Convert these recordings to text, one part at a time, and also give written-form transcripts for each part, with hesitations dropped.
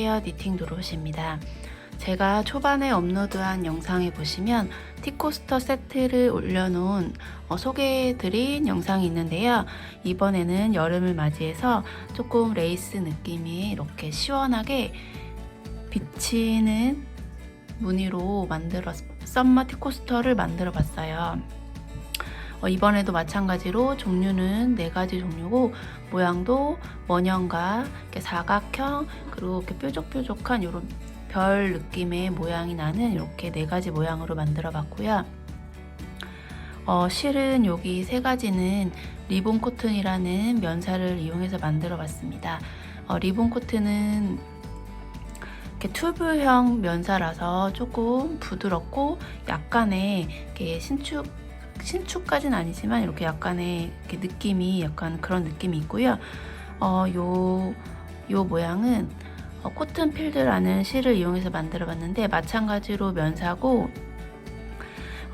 안녕하세요, 니팅 도로시입니다. 제가 초반에 업로드한 영상에 보시면 티코스터 세트를 올려놓은 소개해드린 영상이 있는데요. 이번에는 여름을 맞이해서 조금 레이스 느낌이 이렇게 시원하게 비치는 무늬로 썸머 티코스터를 만들어 봤어요. 이번에도 마찬가지로 종류는 4가지 종류고, 모양도 원형과 이렇게 사각형, 그리고 이렇게 뾰족뾰족한 이런 별 느낌의 모양이 나는 이렇게 4가지 모양으로 만들어 봤고요. 실은 여기 3가지는 리본 코튼이라는 면사를 이용해서 만들어 봤습니다. 리본 코튼은 이렇게 튜브형 면사라서 조금 부드럽고 약간의 이렇게 신축까지는 아니지만 이렇게 약간의 이렇게 느낌이 약간 그런 느낌이 있고요. 요 모양은 코튼 필드라는 실을 이용해서 만들어 봤는데, 마찬가지로 면사고,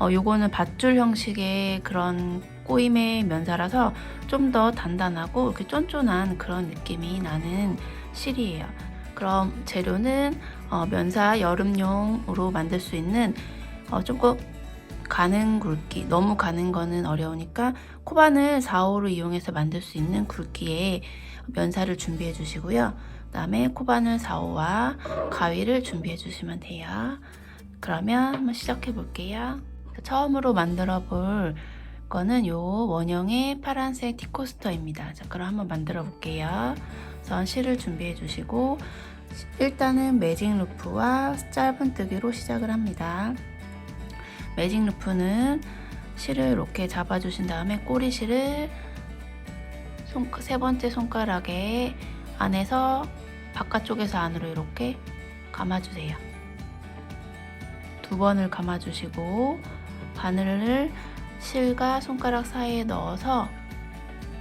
요거는 밧줄 형식의 그런 꼬임의 면사라서 좀 더 단단하고 이렇게 쫀쫀한 그런 느낌이 나는 실이에요. 그럼 재료는 면사 여름용으로 만들 수 있는 조금 가는 굵기, 너무 가는 거는 어려우니까 코바늘 4호를 이용해서 만들 수 있는 굵기의 면사를 준비해 주시고요. 그 다음에 코바늘 4호와 가위를 준비해 주시면 돼요. 그러면 한번 시작해 볼게요. 처음으로 만들어 볼 거는 요 원형의 파란색 티코스터입니다. 자, 그럼 한번 만들어 볼게요. 우선 실을 준비해 주시고, 일단은 매직 루프와 짧은뜨기로 시작을 합니다. 매직 루프는 실을 이렇게 잡아주신 다음에 꼬리실을 3번째 손가락에 안에서 바깥쪽에서 안으로 이렇게 감아주세요. 2번을 감아주시고, 바늘을 실과 손가락 사이에 넣어서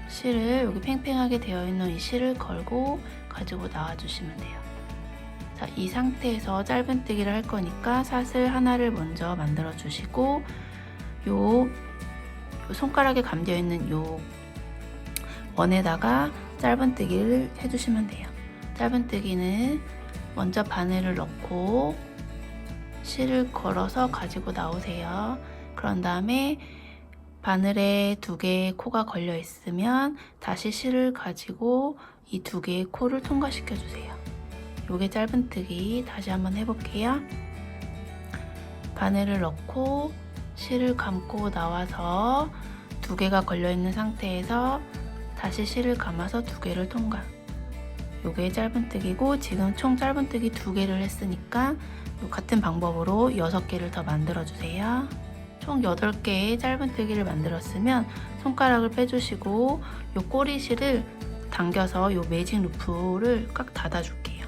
실을 여기 팽팽하게 되어 있는 이 실을 걸고 가지고 나와주시면 돼요. 자, 이 상태에서 짧은뜨기를 할 거니까 사슬 하나를 먼저 만들어 주시고, 요 손가락에 감겨 있는 요 원에다가 짧은뜨기를 해주시면 돼요. 짧은뜨기는 먼저 바늘을 넣고 실을 걸어서 가지고 나오세요. 그런 다음에 바늘에 2개의 코가 걸려 있으면 다시 실을 가지고 이 2개의 코를 통과시켜 주세요. 요게 짧은뜨기 다시 한번 해볼게요. 바늘을 넣고 실을 감고 나와서 2개가 걸려있는 상태에서 다시 실을 감아서 2개를 통과. 요게 짧은뜨기고, 지금 총 짧은뜨기 2개를 했으니까 같은 방법으로 6개를 더 만들어 주세요. 총 8개의 짧은뜨기를 만들었으면 손가락을 빼주시고 요 꼬리실을 당겨서 요 매직 루프를 꽉 닫아줄게요.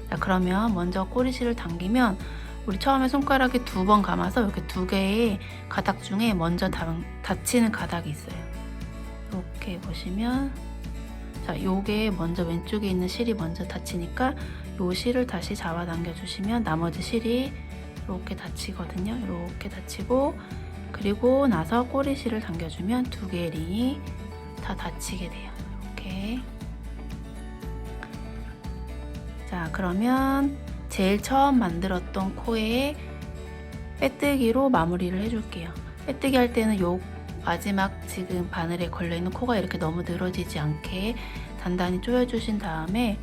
자, 그러면 먼저 꼬리실을 당기면 우리 처음에 손가락에 2번 감아서 이렇게 2개의 가닥 중에 먼저 닫히는 가닥이 있어요. 이렇게 보시면, 자, 요게 먼저 왼쪽에 있는 실이 먼저 닫히니까 요 실을 다시 잡아당겨 주시면 나머지 실이 이렇게 닫히거든요. 이렇게 닫히고, 그리고 나서 꼬리실을 당겨주면 2개의 링이 다 닫히게 돼요. 이렇게. 자, 그러면 제일 처음 만들었던 코에 빼뜨기로 마무리를 해줄게요. 빼뜨기 할 때는 요 마지막 지금 바늘에 걸려있는 코가 이렇게 너무 늘어지지 않게 단단히 조여주신 다음에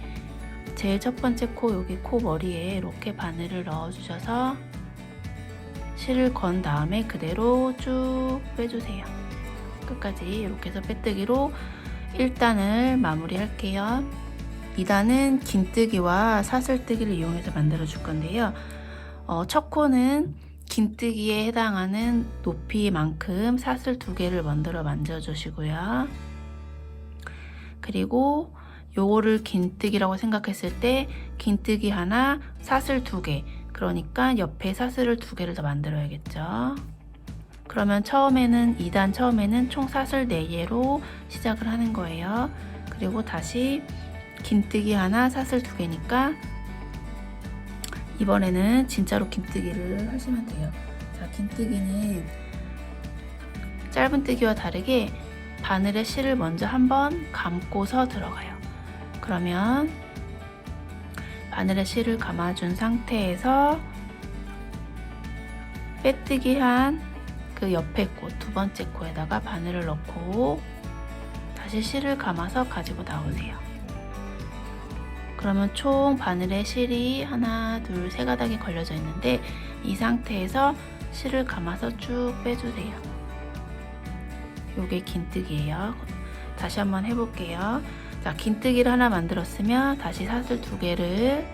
제일 첫 번째 코, 여기 코 머리에 이렇게 바늘을 넣어주셔서 실을 건 다음에 그대로 쭉 빼주세요. 끝까지 이렇게 해서 빼뜨기로 1단을 마무리 할게요. 2단은 긴뜨기와 사슬뜨기를 이용해서 만들어 줄 건데요. 첫 코는 긴뜨기에 해당하는 높이만큼 사슬 2개를 먼저 만져 주시고요. 그리고 요거를 긴뜨기라고 생각했을 때 긴뜨기 하나, 사슬 2개, 그러니까 옆에 사슬을 2개를 더 만들어야겠죠. 그러면 2단 처음에는 총 사슬 4개로 시작을 하는 거예요. 그리고 다시 긴뜨기 하나, 사슬 2개니까 이번에는 진짜로 긴뜨기를 하시면 돼요. 자, 긴뜨기는 짧은뜨기와 다르게 바늘에 실을 먼저 한번 감고서 들어가요. 그러면 바늘에 실을 감아준 상태에서 빼뜨기 한 그 옆에 코, 두 번째 코에다가 바늘을 넣고 다시 실을 감아서 가지고 나오세요. 그러면 총 바늘에 실이 하나, 둘, 세 가닥이 걸려져 있는데 이 상태에서 실을 감아서 쭉 빼주세요. 요게 긴뜨기예요. 다시 한번 해볼게요. 자, 긴뜨기를 하나 만들었으면 다시 사슬 두 개를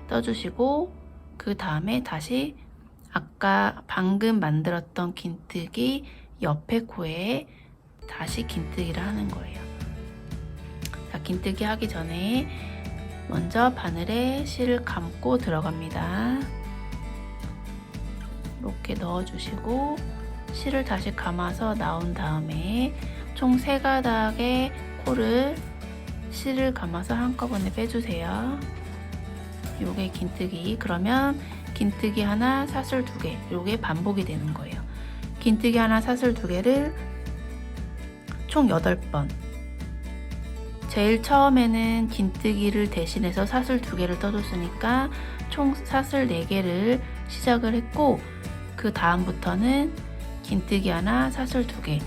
떠주시고 그 다음에 다시 아까 방금 만들었던 긴뜨기 옆에 코에 다시 긴뜨기를 하는 거예요. 자, 긴뜨기 하기 전에 먼저 바늘에 실을 감고 들어갑니다. 이렇게 넣어주시고 실을 다시 감아서 나온 다음에 총 3가닥의 코를 실을 감아서 한꺼번에 빼주세요. 요게 긴뜨기. 그러면 긴뜨기 하나, 사슬 2개, 요게 반복이 되는 거예요. 긴뜨기 하나, 사슬 2개를 총 8번. 제일 처음에는 긴뜨기를 대신해서 사슬 2개를 떠줬으니까 총 사슬 4개를 시작을 했고 그 다음부터는 긴뜨기 하나, 사슬 2개,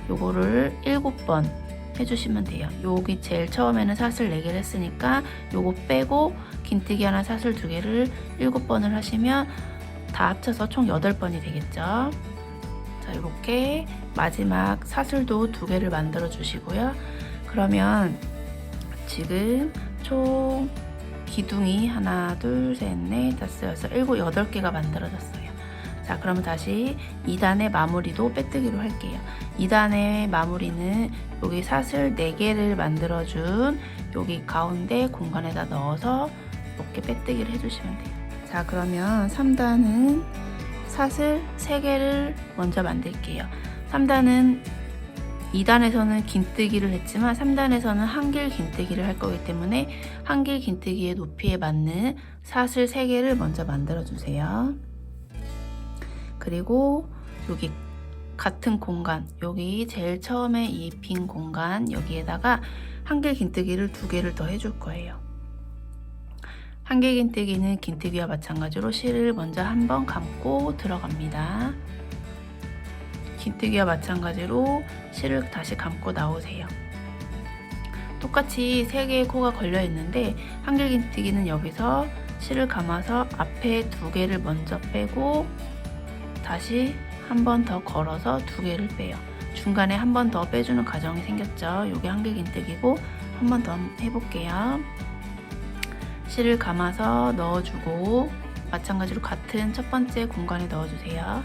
요거를 7번 해주시면 돼요. 여기 제일 처음에는 사슬 4개를 했으니까 요거 빼고 긴뜨기 하나, 사슬 2개를 7번을 하시면 다 합쳐서 총 8번이 되겠죠. 자, 이렇게 마지막 사슬도 2개를 만들어 주시고요. 그러면 지금 총 기둥이 하나, 둘, 셋, 넷, 다섯, 여섯, 일곱, 8개가 만들어졌어요. 자, 그러면 다시 2단의 마무리도 빼뜨기로 할게요. 2단의 마무리는 여기 사슬 4개를 만들어준 여기 가운데 공간에다 넣어서 이렇게 빼뜨기를 해주시면 돼요. 자, 그러면 3단은 사슬 3개를 먼저 만들게요. 3단은 2단에서는 긴뜨기를 했지만 3단에서는 한길 긴뜨기를 할 거기 때문에 한길 긴뜨기의 높이에 맞는 사슬 3개를 먼저 만들어 주세요. 그리고 여기 같은 공간, 여기 제일 처음에 이 빈 공간 여기에다가 한길 긴뜨기를 2개를 더 해줄 거예요. 한길 긴뜨기는 긴뜨기와 마찬가지로 실을 먼저 한번 감고 들어갑니다. 긴뜨기와 마찬가지로 실을 다시 감고 나오세요. 똑같이 3개의 코가 걸려 있는데 한길 긴뜨기는 여기서 실을 감아서 앞에 2개를 먼저 빼고 다시 한 번 더 걸어서 2개를 빼요. 중간에 한 번 더 빼주는 과정이 생겼죠. 이게 한길 긴뜨기고 한 번 더 해볼게요. 실을 감아서 넣어주고 마찬가지로 같은 첫 번째 공간에 넣어주세요.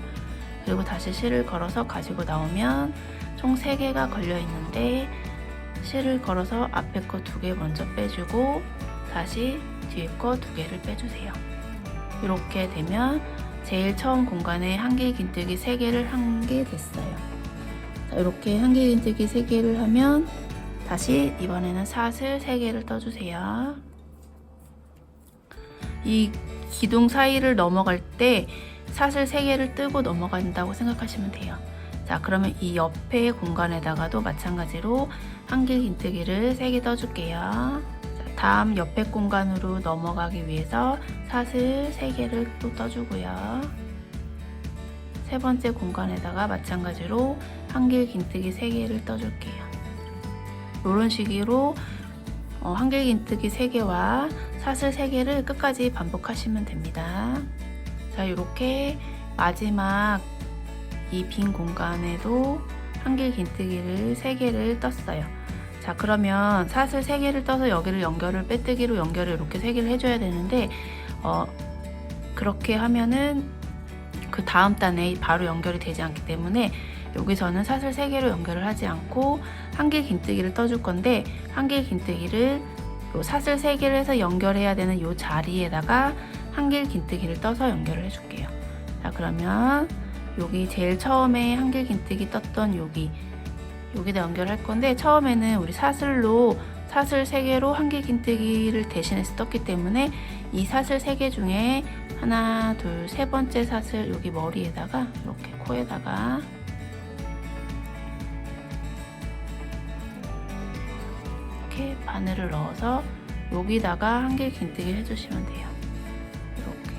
그리고 다시 실을 걸어서 가지고 나오면 총 3개가 걸려 있는데 실을 걸어서 앞에 거 2개 먼저 빼주고 다시 뒤에 거 2개를 빼주세요. 이렇게 되면 제일 처음 공간에 한길 긴뜨기 3개를 한 게 됐어요. 자, 이렇게 한길 긴뜨기 3개를 하면 다시 이번에는 사슬 3개를 떠주세요. 이 기둥 사이를 넘어갈 때 사슬 3개를 뜨고 넘어간다고 생각하시면 돼요. 자, 그러면 이 옆에 공간에다가도 마찬가지로 한길 긴뜨기를 3개 떠줄게요. 자, 다음 옆에 공간으로 넘어가기 위해서 사슬 3개를 또 떠주고요. 세 번째 공간에다가 마찬가지로 한길 긴뜨기 3개를 떠줄게요. 이런 식으로 한길 긴뜨기 3개와 사슬 3개를 끝까지 반복하시면 됩니다. 자, 이렇게 마지막 이 빈 공간에도 한길 긴뜨기를 3개를 떴어요. 자, 그러면 사슬 3개를 떠서 여기를 연결을 빼뜨기로 연결을 이렇게 3개를 해줘야 되는데 그렇게 하면은 그 다음 단에 바로 연결이 되지 않기 때문에 여기서는 사슬 3개로 연결을 하지 않고 한길 긴뜨기를 떠줄 건데 한길 긴뜨기를 요 사슬 3개를 해서 연결해야 되는 요 자리에다가 한길 긴뜨기를 떠서 연결을 해줄게요. 자, 그러면 여기 제일 처음에 한길 긴뜨기 떴던 여기다 연결할 건데 처음에는 우리 사슬 3개로 한길 긴뜨기를 대신해서 떴기 때문에 이 사슬 3개 중에 하나, 둘, 세 번째 사슬 여기 머리에다가 이렇게 코에다가 이렇게 바늘을 넣어서 여기다가 한길긴뜨기를 해주시면 돼요. 이렇게.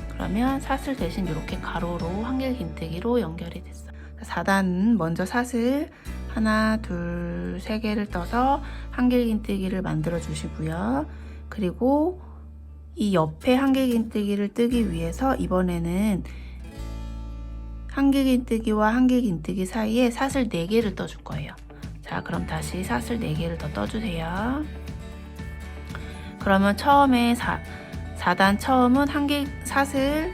그러면 사슬 대신 이렇게 가로로 한길긴뜨기로 연결이 됐어요. 4단은 먼저 사슬 하나, 둘, 세 개를 떠서 한길긴뜨기를 만들어 주시고요. 그리고 이 옆에 한길긴뜨기를 뜨기 위해서 이번에는 한길긴뜨기와 한길긴뜨기 사이에 사슬 4개를 떠줄 거예요. 자, 그럼 다시 사슬 4개를 더 떠주세요. 그러면 처음에 4단 처음은 사슬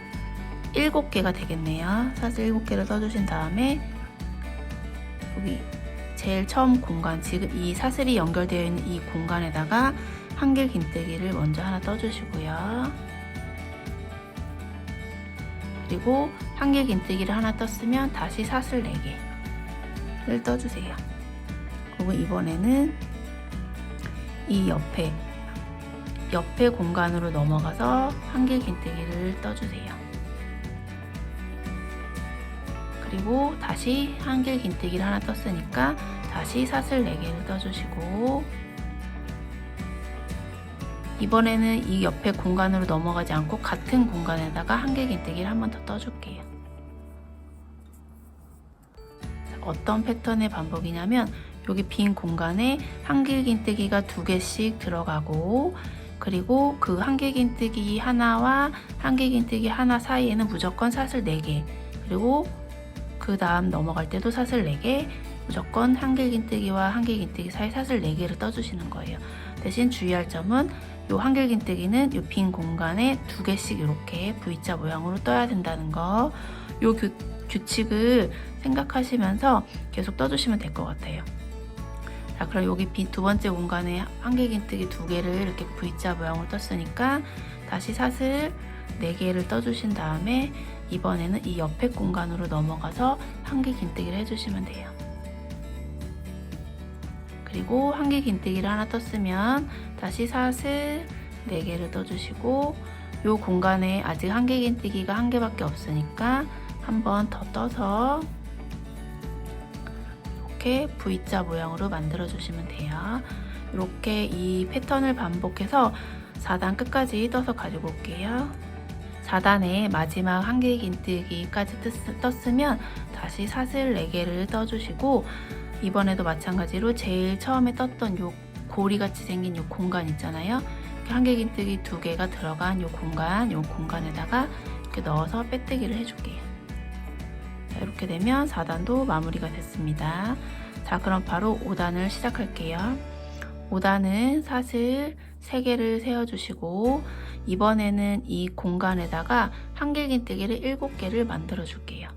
7개가 되겠네요. 사슬 7개를 떠주신 다음에 여기 제일 처음 공간, 지금 이 사슬이 연결되어 있는 이 공간에다가 한길긴뜨기를 먼저 하나 떠주시고요. 그리고 한길긴뜨기를 하나 떴으면 다시 사슬 4개를 떠주세요. 그리고 이번에는 이 옆에 공간으로 넘어가서 한길긴뜨기를 떠주세요. 그리고 다시 한길긴뜨기를 하나 떴으니까 다시 사슬 4개를 떠주시고, 이번에는 이 옆에 공간으로 넘어가지 않고 같은 공간에다가 한길긴뜨기를 한 번 더 떠줄게요. 어떤 패턴의 반복이냐면 여기 빈 공간에 한길긴뜨기가 2개씩 들어가고, 그리고 그 한길긴뜨기 하나와 한길긴뜨기 하나 사이에는 무조건 사슬 4개, 그리고 그 다음 넘어갈 때도 사슬 4개, 무조건 한길긴뜨기와 한길긴뜨기 사이 사슬 4개를 떠주시는 거예요. 대신 주의할 점은 이 한길긴뜨기는 이 빈 공간에 2개씩 이렇게 V자 모양으로 떠야 된다는 거, 이 규칙을 생각하시면서 계속 떠주시면 될 것 같아요. 자, 그럼 여기 빈 2번째 공간에 한길긴뜨기 2개를 이렇게 V자 모양으로 떴으니까 다시 사슬 4개를 떠주신 다음에 이번에는 이 옆에 공간으로 넘어가서 한길긴뜨기를 해주시면 돼요. 그리고 한길긴뜨기를 하나 떴으면 다시 사슬 4개를 떠주시고, 이 공간에 아직 한길긴뜨기가 1개밖에 없으니까 한 번 더 떠서 이렇게 V자 모양으로 만들어 주시면 돼요. 이렇게 이 패턴을 반복해서 4단 끝까지 떠서 가지고 올게요. 4단에 마지막 한길긴뜨기까지 떴으면 다시 사슬 4개를 떠주시고, 이번에도 마찬가지로 제일 처음에 떴던 요 고리같이 생긴 요 공간 있잖아요. 한길긴뜨기 2개가 들어간 요 공간에다가 이렇게 넣어서 빼뜨기를 해줄게요. 자, 이렇게 되면 4단도 마무리가 됐습니다. 자, 그럼 바로 5단을 시작할게요. 5단은 사슬 3개를 세워주시고, 이번에는 이 공간에다가 한길긴뜨기를 7개를 만들어 줄게요.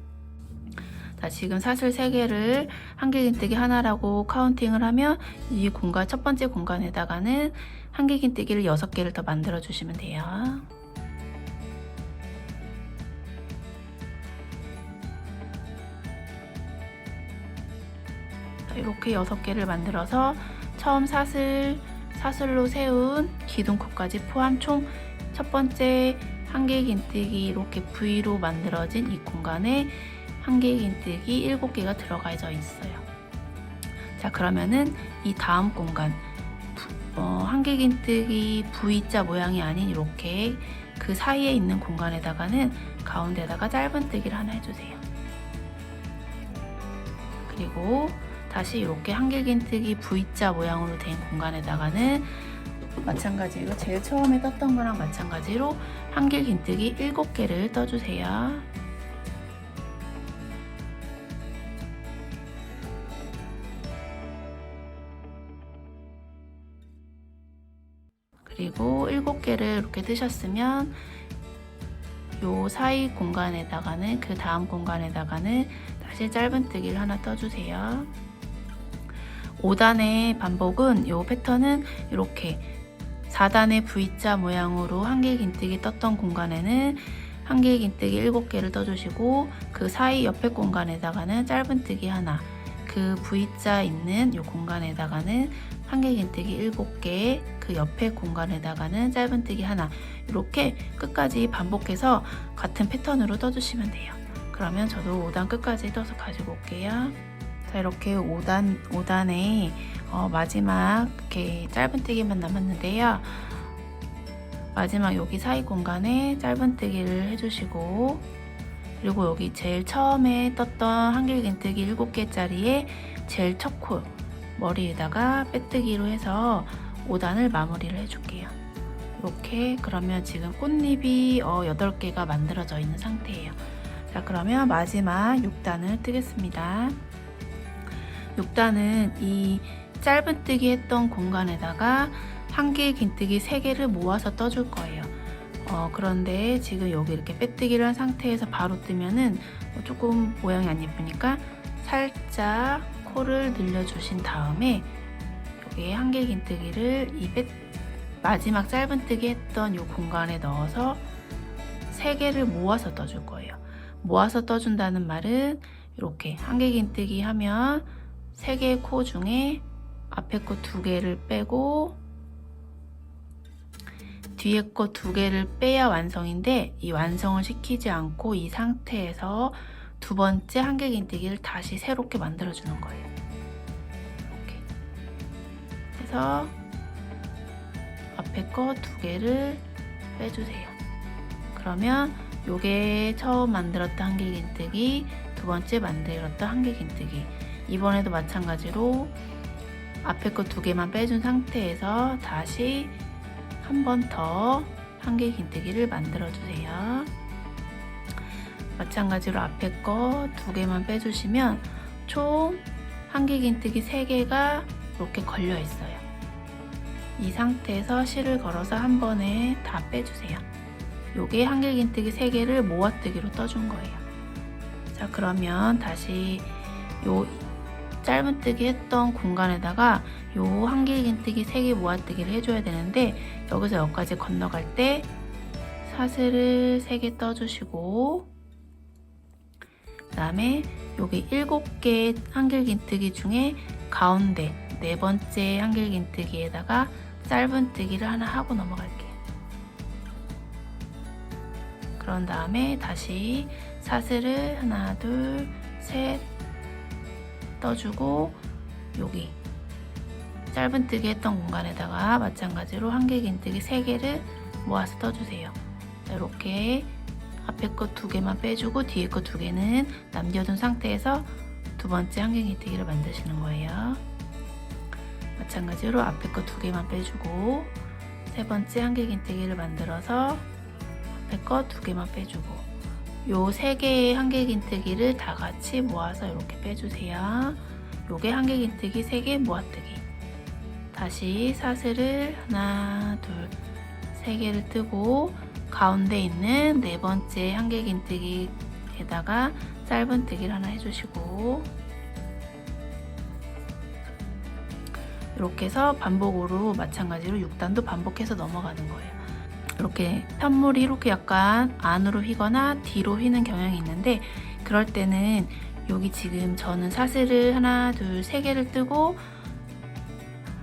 자, 지금 사슬 3개를 한길긴뜨기 하나라고 카운팅을 하면 이 공간, 첫 번째 공간에다가는 한길긴뜨기를 6개를 더 만들어 주시면 돼요. 자, 이렇게 6개를 만들어서 처음 사슬로 세운 기둥코까지 포함 총 첫 번째 한길긴뜨기 이렇게 V로 만들어진 이 공간에 한길긴뜨기 7개가 들어가져 있어요. 자, 그러면은 이 다음 공간 한길긴뜨기 V자 모양이 아닌 이렇게 그 사이에 있는 공간에다가는 가운데다가 짧은뜨기를 하나 해주세요. 그리고 다시 이렇게 한길긴뜨기 V자 모양으로 된 공간에다가는 마찬가지로 제일 처음에 떴던 거랑 마찬가지로 한길긴뜨기 7개를 떠주세요. 그리고 7개를 이렇게 뜨셨으면 요 사이 공간에다가는, 그 다음 공간에다가는 다시 짧은뜨기를 하나 떠주세요. 5단의 반복은 요 패턴은 이렇게 4단의 V자 모양으로 한길긴뜨기 떴던 공간에는 한길긴뜨기 7개를 떠주시고, 그 사이 옆에 공간에다가는 짧은뜨기 하나, 그 V자 있는 요 공간에다가는 한길긴뜨기 7개, 그 옆에 공간에다가는 짧은뜨기 하나, 이렇게 끝까지 반복해서 같은 패턴으로 떠주시면 돼요. 그러면 저도 5단 끝까지 떠서 가지고 올게요. 자, 이렇게 5단에 마지막 이렇게 짧은뜨기만 남았는데요. 마지막 여기 사이 공간에 짧은뜨기를 해주시고, 그리고 여기 제일 처음에 떴던 한길긴뜨기 7개짜리에 제일 첫 코 머리에다가 빼뜨기로 해서 5단을 마무리를 해줄게요. 이렇게. 그러면 지금 꽃잎이 8개가 만들어져 있는 상태예요. 자, 그러면 마지막 6단을 뜨겠습니다. 6단은 이 짧은뜨기 했던 공간에다가 한길긴뜨기 3개를 모아서 떠줄 거예요. 그런데 지금 여기 이렇게 빼뜨기를 한 상태에서 바로 뜨면은 조금 모양이 안 예쁘니까 살짝 코를 늘려주신 다음에 여기에 한길긴뜨기를 마지막 짧은뜨기 했던 이 공간에 넣어서 3개를 모아서 떠줄 거예요. 모아서 떠준다는 말은 이렇게 한길긴뜨기 하면 3개의 코 중에 앞에 코 2개를 빼고 뒤에 거 2개를 빼야 완성인데, 이 완성을 시키지 않고 이 상태에서 두 번째 한길긴뜨기를 다시 새롭게 만들어 주는 거예요. 이렇게 해서 앞에 거 2개를 빼주세요. 그러면 요게 처음 만들었던 한길긴뜨기, 두 번째 만들었던 한길긴뜨기. 이번에도 마찬가지로 앞에 거 2개만 빼준 상태에서 다시 한 번 더 한길긴뜨기를 만들어 주세요. 마찬가지로 앞에 거 2개만 빼주시면 총 한길긴뜨기 3개가 이렇게 걸려 있어요. 이 상태에서 실을 걸어서 한 번에 다 빼주세요. 요게 한길긴뜨기 3개를 모아뜨기로 떠준 거예요. 자, 그러면 다시 요 짧은뜨기 했던 공간에다가 요 한길긴뜨기 3개 모아뜨기를 해줘야 되는데, 여기서 여기까지 건너갈 때 사슬을 3개 떠주시고, 그 다음에 여기 7개 한길긴뜨기 중에 가운데 4번째 한길긴뜨기에다가 짧은뜨기를 하나 하고 넘어갈게요. 그런 다음에 다시 사슬을 하나, 둘, 셋 떠주고, 여기 짧은뜨기 했던 공간에다가 마찬가지로 한길긴뜨기 3개를 모아서 떠주세요. 이렇게 앞에 거 2개만 빼주고 뒤에 거 2개는 남겨둔 상태에서 두 번째 한길긴뜨기를 만드시는 거예요. 마찬가지로 앞에 거 2개만 빼주고 세 번째 한길긴뜨기를 만들어서 앞에 거 2개만 빼주고, 요 3개의 한길긴뜨기를 다 같이 모아서 이렇게 빼주세요. 요게 한길긴뜨기 3개 모아뜨기. 다시 사슬을 하나, 둘, 3개를 뜨고 가운데 있는 4번째 한길긴뜨기에다가 짧은뜨기를 하나 해주시고, 이렇게 해서 반복으로 마찬가지로 6단도 반복해서 넘어가는 거예요. 이렇게 편물이 이렇게 약간 안으로 휘거나 뒤로 휘는 경향이 있는데, 그럴 때는 여기 지금 저는 사슬을 하나, 둘, 3개를 뜨고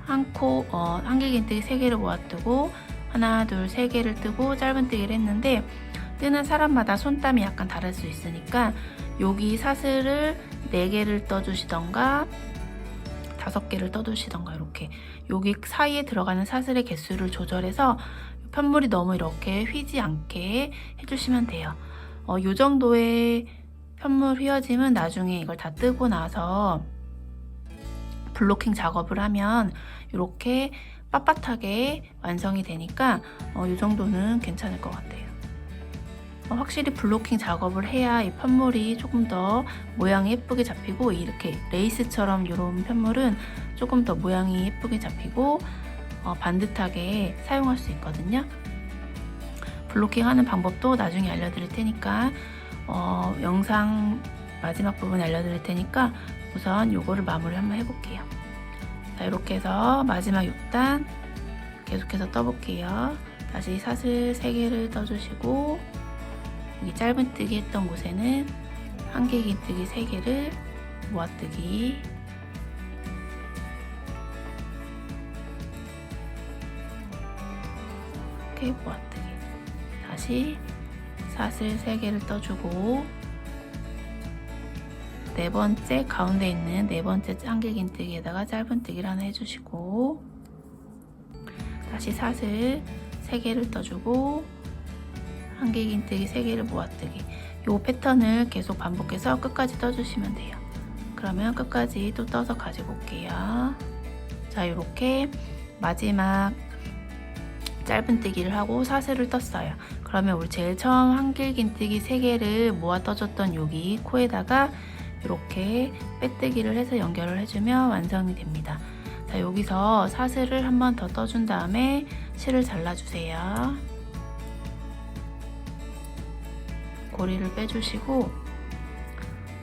한길긴뜨기 3개를 모아뜨고 하나, 둘, 3개를 뜨고 짧은뜨기를 했는데, 뜨는 사람마다 손땀이 약간 다를 수 있으니까 여기 사슬을 4개를 떠주시던가 5개를 떠주시던가, 이렇게 여기 사이에 들어가는 사슬의 개수를 조절해서 편물이 너무 이렇게 휘지 않게 해주시면 돼요. 요 정도의 편물 휘어짐은 나중에 이걸 다 뜨고 나서 블로킹 작업을 하면 이렇게 빳빳하게 완성이 되니까 이 정도는 괜찮을 것 같아요. 확실히 블로킹 작업을 해야 이 편물이 조금 더 모양이 예쁘게 잡히고, 이렇게 레이스처럼 이런 편물은 조금 더 모양이 예쁘게 잡히고 반듯하게 사용할 수 있거든요. 블로킹 하는 방법도 나중에 알려드릴 테니까 영상 마지막 부분 알려드릴 테니까 우선 요거를 마무리 한번 해볼게요. 자, 이렇게 해서 마지막 6단 계속해서 떠볼게요. 다시 사슬 3개를 떠주시고, 여기 짧은뜨기 했던 곳에는 한길긴뜨기 3개를 모아뜨기, 이렇게 모아뜨기. 다시 사슬 3개를 떠주고 4번째 가운데 있는 4번째 한길긴뜨기에다가 짧은뜨기를 하나 해주시고, 다시 사슬 3개를 떠주고 한길긴뜨기 3개를 모아뜨기. 이 패턴을 계속 반복해서 끝까지 떠주시면 돼요. 그러면 끝까지 또 떠서 가지고 올게요. 자, 이렇게 마지막 짧은뜨기를 하고 사슬을 떴어요. 그러면 우리 제일 처음 한길긴뜨기 3개를 모아 떠줬던 여기 코에다가 이렇게 빼뜨기를 해서 연결을 해주면 완성이 됩니다. 자, 여기서 사슬을 한 번 더 떠준 다음에 실을 잘라주세요. 고리를 빼주시고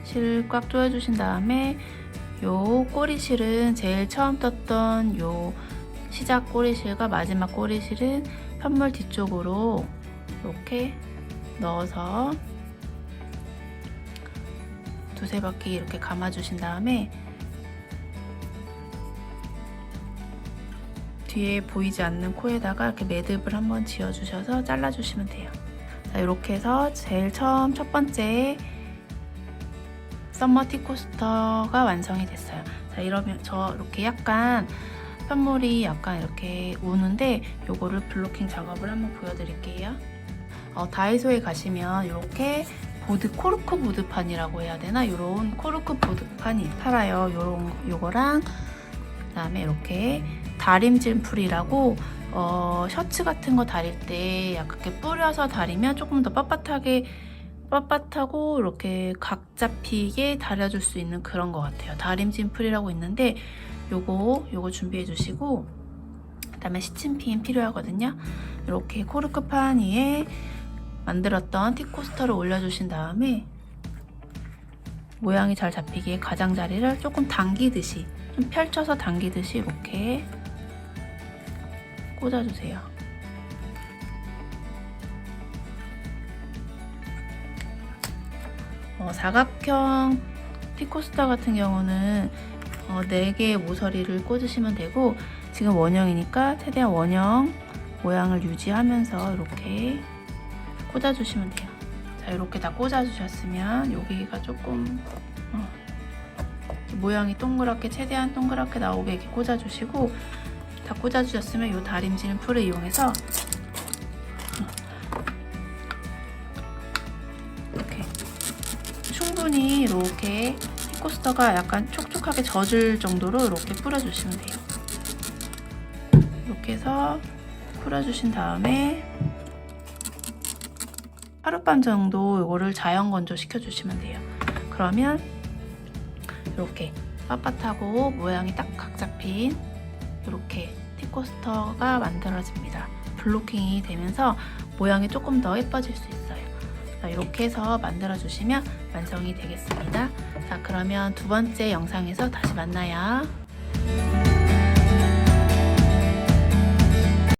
실을 꽉 조여주신 다음에 요 꼬리실은 제일 처음 떴던 요 시작 꼬리실과 마지막 꼬리실은 편물 뒤쪽으로 이렇게 넣어서 두세 바퀴 이렇게 감아주신 다음에 뒤에 보이지 않는 코에다가 이렇게 매듭을 한번 지어주셔서 잘라주시면 돼요. 자, 이렇게 해서 제일 처음 첫 번째 썸머 티코스터가 완성이 됐어요. 자, 이러면 저 이렇게 약간 편물이 약간 이렇게 우는데 요거를 블로킹 작업을 한번 보여드릴게요. 다이소에 가시면 이렇게 코르크 보드판이라고 해야 되나? 이런 코르크 보드판이 팔아요. 요거랑 그다음에 이렇게 다림질 풀이라고 셔츠 같은 거 다릴 때 약간 이렇게 뿌려서 다리면 조금 더 빳빳하고 이렇게 각 잡히게 다려줄 수 있는 그런 것 같아요. 다림질 풀이라고 있는데 요거 준비해 주시고 그다음에 시침핀 필요하거든요. 이렇게 코르크판 위에 만들었던 티코스터를 올려주신 다음에 모양이 잘 잡히게 가장자리를 조금 당기듯이 좀 펼쳐서 당기듯이 이렇게 꽂아주세요. 사각형 티코스터 같은 경우는 4개의 모서리를 꽂으시면 되고 지금 원형이니까 최대한 원형 모양을 유지하면서 이렇게 꽂아주시면 돼요. 자, 이렇게 다 꽂아주셨으면 여기가 조금 모양이 동그랗게 최대한 동그랗게 나오게 이렇게 꽂아주시고 다 꽂아주셨으면 이 다림질 풀을 이용해서 이렇게 충분히 이렇게 티코스터가 약간 촉촉하게 젖을 정도로 이렇게 뿌려주시면 돼요. 이렇게 해서 뿌려주신 다음에 하룻밤 정도 이거를 자연 건조 시켜주시면 돼요. 그러면 이렇게 빳빳하고 모양이 딱 각 잡힌 이렇게 티코스터가 만들어집니다. 블로킹이 되면서 모양이 조금 더 예뻐질 수 있어요. 자, 이렇게 해서 만들어주시면 완성이 되겠습니다. 자, 그러면 두 번째 영상에서 다시 만나요.